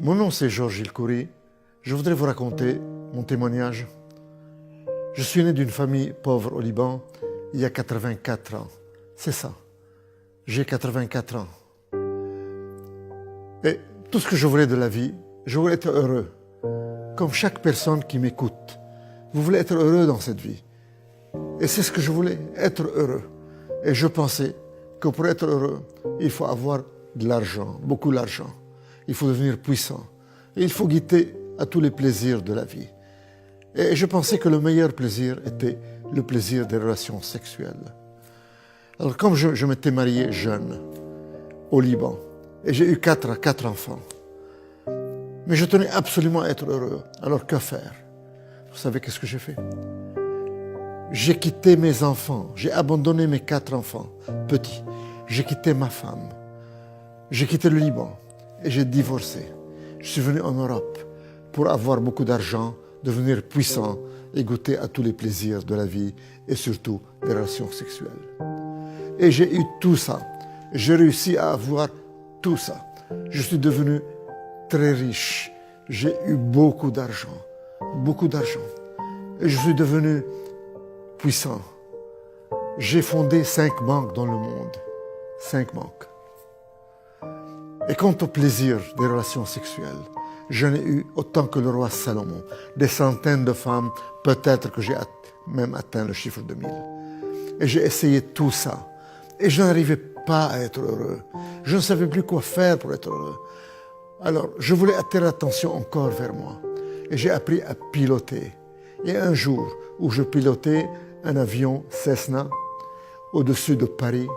Mon nom c'est Georges Ilkouri. Je voudrais vous raconter mon témoignage. Je suis né d'une famille pauvre au Liban il y a 84 ans. C'est ça. J'ai 84 ans. Et tout ce que je voulais de la vie, je voulais être heureux. Comme chaque personne qui m'écoute. Vous voulez être heureux dans cette vie. Et c'est ce que je voulais, être heureux. Et je pensais que pour être heureux, il faut avoir de l'argent, beaucoup d'argent. Il faut devenir puissant. Et il faut goûter à tous les plaisirs de la vie. Et je pensais que le meilleur plaisir était le plaisir des relations sexuelles. Alors comme je m'étais marié jeune, au Liban, et j'ai eu quatre enfants, mais je tenais absolument à être heureux. Alors que faire? Vous savez qu'est-ce que j'ai fait? J'ai quitté mes enfants, j'ai abandonné mes 4 enfants petits. J'ai quitté ma femme, j'ai quitté le Liban et j'ai divorcé. Je suis venu en Europe pour avoir beaucoup d'argent, devenir puissant et goûter à tous les plaisirs de la vie et surtout des relations sexuelles. Et j'ai eu tout ça. J'ai réussi à avoir tout ça. Je suis devenu très riche. J'ai eu beaucoup d'argent. Beaucoup d'argent. Et je suis devenu puissant. J'ai fondé 5 banques dans le monde. 5 banques. Et quant au plaisir des relations sexuelles, j'en ai eu autant que le roi Salomon. Des centaines de femmes, peut-être que j'ai même atteint le chiffre de 1000. Et j'ai essayé tout ça. Et je n'arrivais pas à être heureux. Je ne savais plus quoi faire pour être heureux. Alors, je voulais attirer l'attention encore vers moi. Et j'ai appris à piloter. Et un jour où je pilotais un avion Cessna au-dessus de Paris,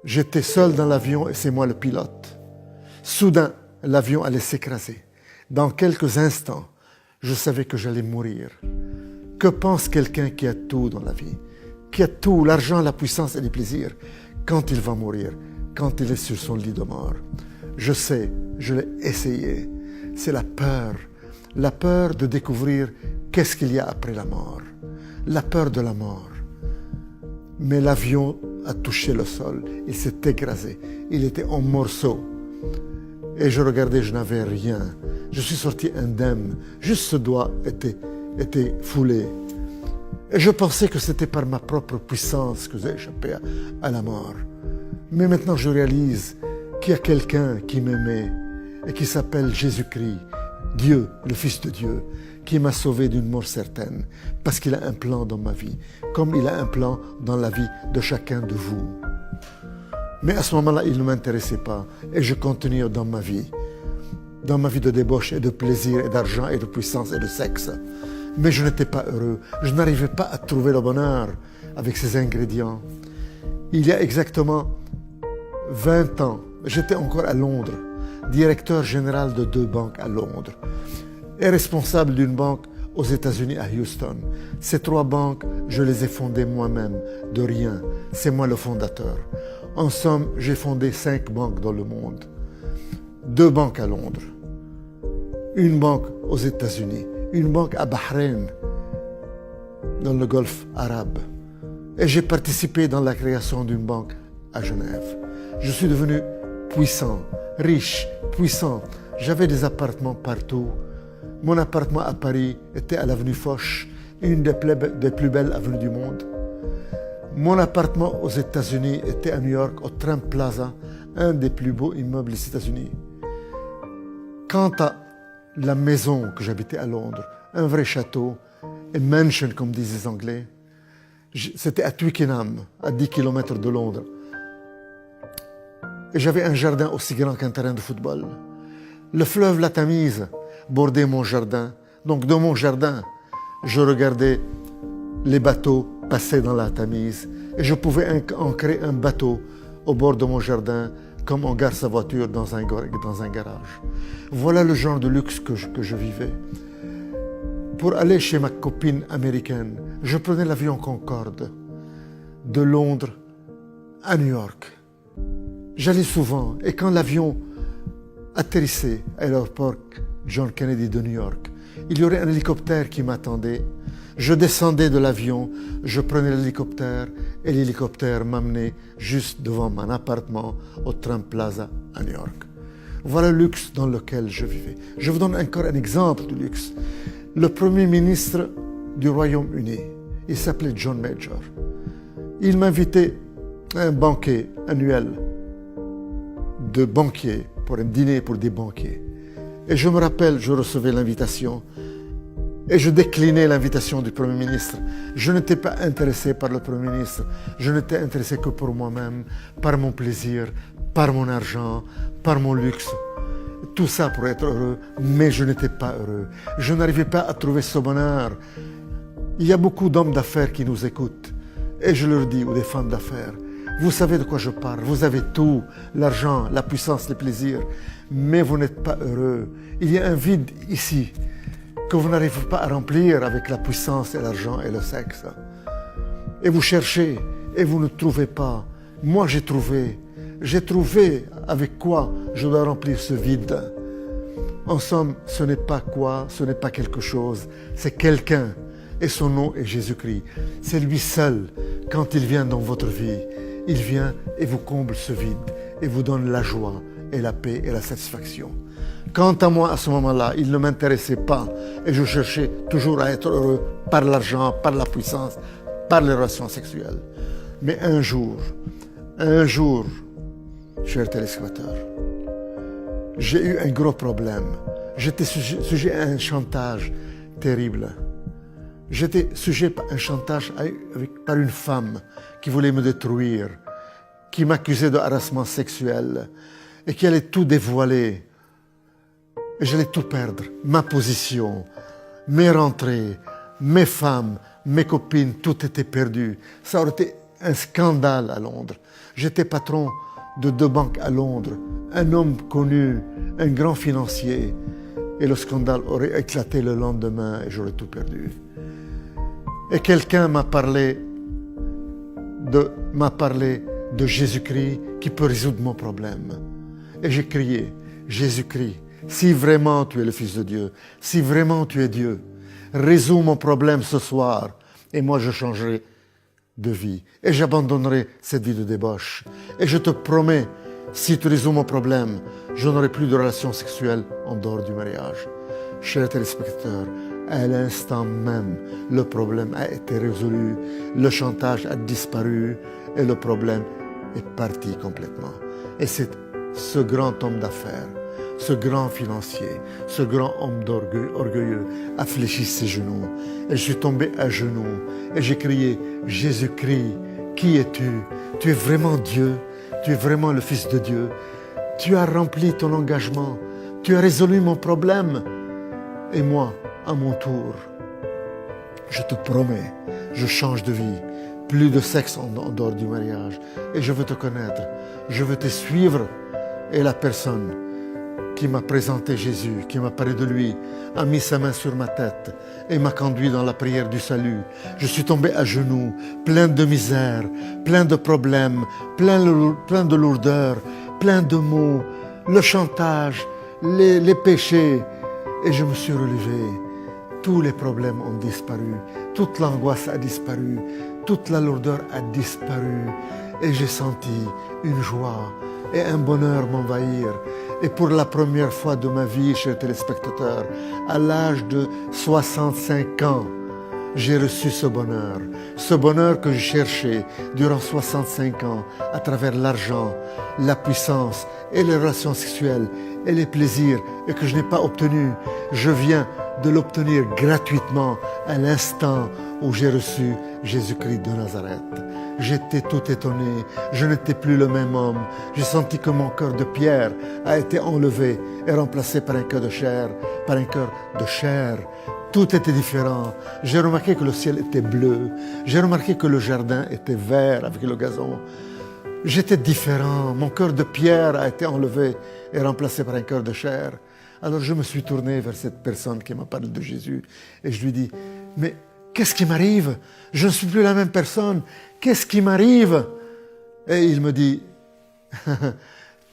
j'étais seul dans l'avion et c'est moi le pilote. Soudain, l'avion allait s'écraser. Dans quelques instants, je savais que j'allais mourir. Que pense quelqu'un qui a tout dans la vie, qui a tout, l'argent, la puissance et les plaisirs, quand il va mourir, quand il est sur son lit de mort? Je sais, je l'ai essayé. C'est la peur de découvrir qu'est-ce qu'il y a après la mort, la peur de la mort. Mais l'avion a touché le sol, il s'est écrasé, il était en morceaux. Et je regardais, je n'avais rien. Je suis sorti indemne, juste ce doigt était foulé. Et je pensais que c'était par ma propre puissance que j'ai échappé à la mort. Mais maintenant je réalise qu'il y a quelqu'un qui m'aimait et qui s'appelle Jésus-Christ, Dieu, le Fils de Dieu, qui m'a sauvé d'une mort certaine, parce qu'il a un plan dans ma vie, comme il a un plan dans la vie de chacun de vous. Mais à ce moment-là, il ne m'intéressait pas, et je continuais dans ma vie de débauche et de plaisir et d'argent et de puissance et de sexe. Mais je n'étais pas heureux, je n'arrivais pas à trouver le bonheur avec ces ingrédients. Il y a exactement 20 ans, j'étais encore à Londres, directeur général de 2 banques à Londres et responsable d'une banque aux États-Unis à Houston. Ces 3 banques, je les ai fondées moi-même, de rien. C'est moi le fondateur. En somme, j'ai fondé 5 banques dans le monde. 2 banques à Londres, une banque aux États-Unis, une banque à Bahreïn, dans le Golfe arabe. Et j'ai participé dans la création d'une banque à Genève. Je suis devenu puissant, riche, puissant. J'avais des appartements partout. Mon appartement à Paris était à l'avenue Foch, une des plus belles avenues du monde. Mon appartement aux États-Unis était à New York, au Trump Plaza, un des plus beaux immeubles des États-Unis. Quant à la maison que j'habitais à Londres, un vrai château, a mansion comme disent les Anglais, c'était à Twickenham, à 10 km de Londres. Et j'avais un jardin aussi grand qu'un terrain de football. Le fleuve la Tamise bordait mon jardin. Donc dans mon jardin, je regardais les bateaux passer dans la Tamise. Et je pouvais ancrer un bateau au bord de mon jardin comme on gare sa voiture dans un garage. Voilà le genre de luxe que je vivais. Pour aller chez ma copine américaine, je prenais l'avion Concorde de Londres à New York. J'allais souvent et quand l'avion atterrissait à l'aéroport John Kennedy de New York, il y aurait un hélicoptère qui m'attendait. Je descendais de l'avion, je prenais l'hélicoptère et l'hélicoptère m'amenait juste devant mon appartement au Trump Plaza à New York. Voilà le luxe dans lequel je vivais. Je vous donne encore un exemple de luxe. Le premier ministre du Royaume-Uni, il s'appelait John Major. Il m'invitait à un banquet annuel de banquiers, pour un dîner pour des banquiers. Et je me rappelle, je recevais l'invitation et je déclinais l'invitation du Premier ministre. Je n'étais pas intéressé par le Premier ministre, je n'étais intéressé que pour moi-même, par mon plaisir, par mon argent, par mon luxe. Tout ça pour être heureux, mais je n'étais pas heureux. Je n'arrivais pas à trouver ce bonheur. Il y a beaucoup d'hommes d'affaires qui nous écoutent. Et je leur dis, ou des femmes d'affaires, vous savez de quoi je parle, vous avez tout, l'argent, la puissance, les plaisirs, mais vous n'êtes pas heureux. Il y a un vide ici que vous n'arrivez pas à remplir avec la puissance et l'argent et le sexe. Et vous cherchez et vous ne trouvez pas. Moi j'ai trouvé avec quoi je dois remplir ce vide. En somme, ce n'est pas quoi, ce n'est pas quelque chose, c'est quelqu'un. Et son nom est Jésus-Christ. C'est lui seul, quand il vient dans votre vie, il vient et vous comble ce vide et vous donne la joie et la paix et la satisfaction. Quant à moi, à ce moment-là, il ne m'intéressait pas et je cherchais toujours à être heureux par l'argent, par la puissance, par les relations sexuelles. Mais un jour, chers téléspectateurs, j'ai eu un gros problème. J'étais sujet à un chantage terrible. J'étais sujet à un chantage par une femme qui voulait me détruire, qui m'accusait de harcèlement sexuel et qui allait tout dévoiler. Et j'allais tout perdre, ma position, mes rentrées, mes femmes, mes copines, tout était perdu. Ça aurait été un scandale à Londres. J'étais patron de 2 banques à Londres, un homme connu, un grand financier. Et le scandale aurait éclaté le lendemain et j'aurais tout perdu. Et quelqu'un m'a parlé de Jésus-Christ qui peut résoudre mon problème. Et j'ai crié, Jésus-Christ, si vraiment tu es le Fils de Dieu, si vraiment tu es Dieu, résous mon problème ce soir et moi je changerai de vie et j'abandonnerai cette vie de débauche. Et je te promets, si tu résous mon problème, je n'aurai plus de relations sexuelles en dehors du mariage. Chers téléspectateurs, à l'instant même, le problème a été résolu, le chantage a disparu et le problème est parti complètement. Et c'est ce grand homme d'affaires, ce grand financier, ce grand homme orgueilleux a fléchi ses genoux. Et je suis tombé à genoux et j'ai crié, Jésus-Christ, qui es-tu? Tu es vraiment Dieu, tu es vraiment le Fils de Dieu. Tu as rempli ton engagement, tu as résolu mon problème. Et moi, à mon tour, je te promets, je change de vie. Plus de sexe en dehors du mariage. Et je veux te connaître, je veux te suivre. Et la personne qui m'a présenté Jésus, qui m'a parlé de lui, a mis sa main sur ma tête et m'a conduit dans la prière du salut. Je suis tombé à genoux, plein de misère, plein de problèmes, plein de lourdeur, plein de maux, le chantage, les péchés. Et je me suis relevé. Tous les problèmes ont disparu, toute l'angoisse a disparu, toute la lourdeur a disparu. Et j'ai senti une joie et un bonheur m'envahir. Et pour la première fois de ma vie, chers téléspectateurs, à l'âge de 65 ans, j'ai reçu ce bonheur que je cherchais durant 65 ans à travers l'argent, la puissance et les relations sexuelles et les plaisirs et que je n'ai pas obtenu. Je viens de l'obtenir gratuitement à l'instant où j'ai reçu Jésus-Christ de Nazareth. J'étais tout étonné, je n'étais plus le même homme. J'ai senti que mon cœur de pierre a été enlevé et remplacé par un cœur de chair, par un cœur de chair. Tout était différent. J'ai remarqué que le ciel était bleu. J'ai remarqué que le jardin était vert avec le gazon. J'étais différent. Mon cœur de pierre a été enlevé et remplacé par un cœur de chair. Alors je me suis tourné vers cette personne qui m'a parlé de Jésus et je lui dis, mais qu'est-ce qui m'arrive? Je ne suis plus la même personne. Qu'est-ce qui m'arrive? Et il me dit,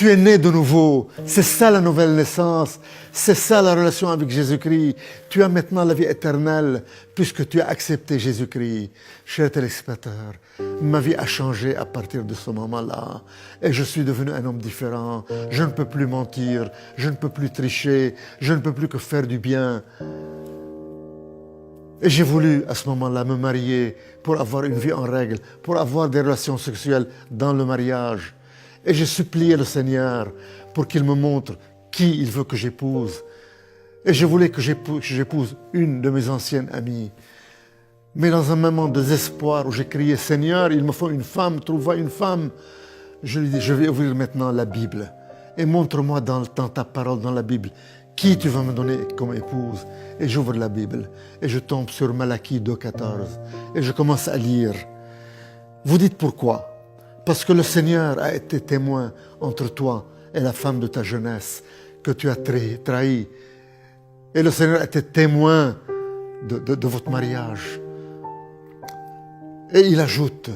Tu es né de nouveau. C'est ça la nouvelle naissance. C'est ça la relation avec Jésus-Christ. Tu as maintenant la vie éternelle puisque tu as accepté Jésus-Christ. Chers téléspectateurs, ma vie a changé à partir de ce moment-là. Et je suis devenu un homme différent. Je ne peux plus mentir. Je ne peux plus tricher. Je ne peux plus que faire du bien. Et j'ai voulu à ce moment-là me marier pour avoir une vie en règle, pour avoir des relations sexuelles dans le mariage. Et j'ai supplié le Seigneur pour qu'il me montre qui il veut que j'épouse. Et je voulais que j'épouse une de mes anciennes amies. Mais dans un moment de désespoir où j'ai crié « Seigneur, il me faut une femme, trouve-moi une femme », je lui ai dit « Je vais ouvrir maintenant la Bible et montre-moi dans ta parole, dans la Bible, qui tu vas me donner comme épouse ?» Et j'ouvre la Bible et je tombe sur Malachie 2,14 et je commence à lire. Vous dites pourquoi ? Parce que le Seigneur a été témoin entre toi et la femme de ta jeunesse que tu as trahi. Et le Seigneur a été témoin de votre mariage. Et il ajoute,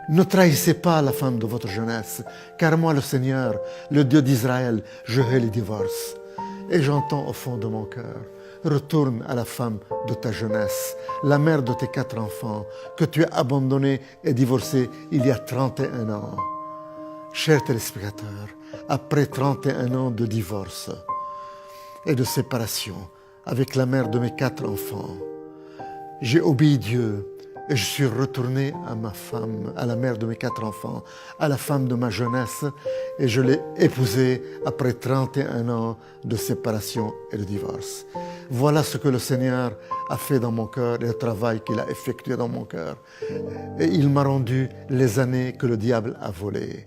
ne trahissez pas la femme de votre jeunesse, car moi, le Seigneur, le Dieu d'Israël, je hais les divorces. Et j'entends au fond de mon cœur, retourne à la femme de ta jeunesse, la mère de tes 4 enfants, que tu as abandonnée et divorcée il y a 31 ans. Chers téléspectateurs, après 31 ans de divorce et de séparation avec la mère de mes 4 enfants, j'ai obéi Dieu et je suis retourné à ma femme, à la mère de mes 4 enfants, à la femme de ma jeunesse, et je l'ai épousée après 31 ans de séparation et de divorce. Voilà ce que le Seigneur a fait dans mon cœur et le travail qu'il a effectué dans mon cœur. Et il m'a rendu les années que le diable a volées.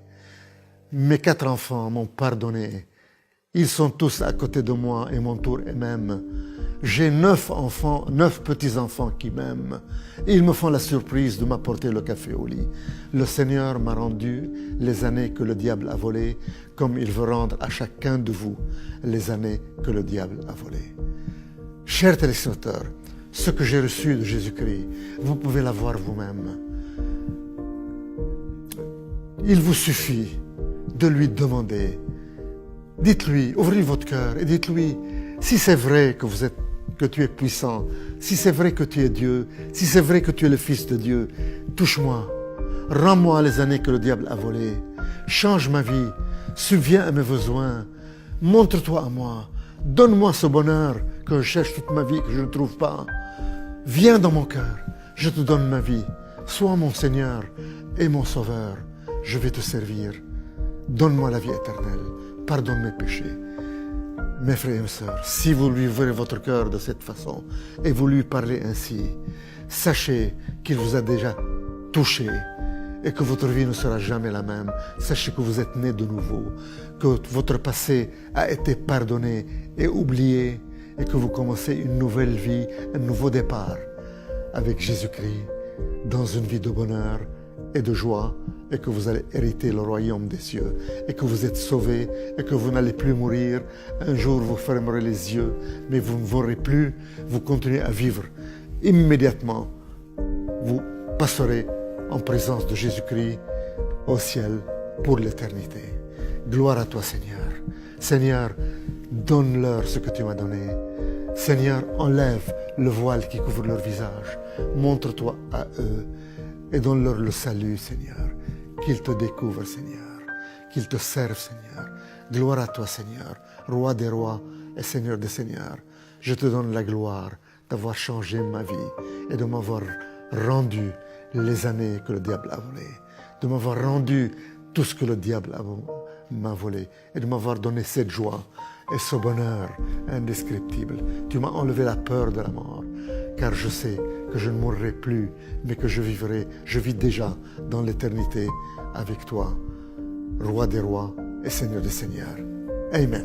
Mes 4 enfants m'ont pardonné. Ils sont tous à côté de moi et m'entourent eux-mêmes. J'ai 9 enfants, 9 petits-enfants qui m'aiment. Ils me font la surprise de m'apporter le café au lit. Le Seigneur m'a rendu les années que le diable a volées, comme il veut rendre à chacun de vous les années que le diable a volées. Chers téléspectateurs, ce que j'ai reçu de Jésus-Christ, vous pouvez l'avoir vous-même. Il vous suffit de lui demander. Dites-lui, ouvrez votre cœur et dites-lui, si c'est vrai que tu es puissant, si c'est vrai que tu es Dieu, si c'est vrai que tu es le Fils de Dieu, touche-moi, rends-moi les années que le diable a volées, change ma vie, subviens à mes besoins, montre-toi à moi, donne-moi ce bonheur que je cherche toute ma vie, que je ne trouve pas. Viens dans mon cœur, je te donne ma vie, sois mon Seigneur et mon Sauveur, je vais te servir. Donne-moi la vie éternelle, pardonne mes péchés. Mes frères et mes sœurs, si vous lui ouvrez votre cœur de cette façon et vous lui parlez ainsi, sachez qu'il vous a déjà touché et que votre vie ne sera jamais la même. Sachez que vous êtes né de nouveau, que votre passé a été pardonné et oublié et que vous commencez une nouvelle vie, un nouveau départ avec Jésus-Christ dans une vie de bonheur et de joie, et que vous allez hériter le royaume des cieux, et que vous êtes sauvés, et que vous n'allez plus mourir. Un jour, vous fermerez les yeux, mais vous ne mourrez plus, vous continuez à vivre. Immédiatement, vous passerez en présence de Jésus-Christ au ciel pour l'éternité. Gloire à toi, Seigneur. Seigneur, donne-leur ce que tu m'as donné. Seigneur, enlève le voile qui couvre leur visage. Montre-toi à eux et donne-leur le salut, Seigneur. Qu'ils te découvrent, Seigneur. Qu'ils te servent, Seigneur. Gloire à toi, Seigneur, Roi des rois et Seigneur des seigneurs. Je te donne la gloire d'avoir changé ma vie et de m'avoir rendu les années que le diable a volées, de m'avoir rendu tout ce que le diable m'a volé et de m'avoir donné cette joie et ce bonheur indescriptible. Tu m'as enlevé la peur de la mort, car je sais que je ne mourrai plus, mais que je vis déjà dans l'éternité avec toi, Roi des rois et Seigneur des seigneurs. Amen.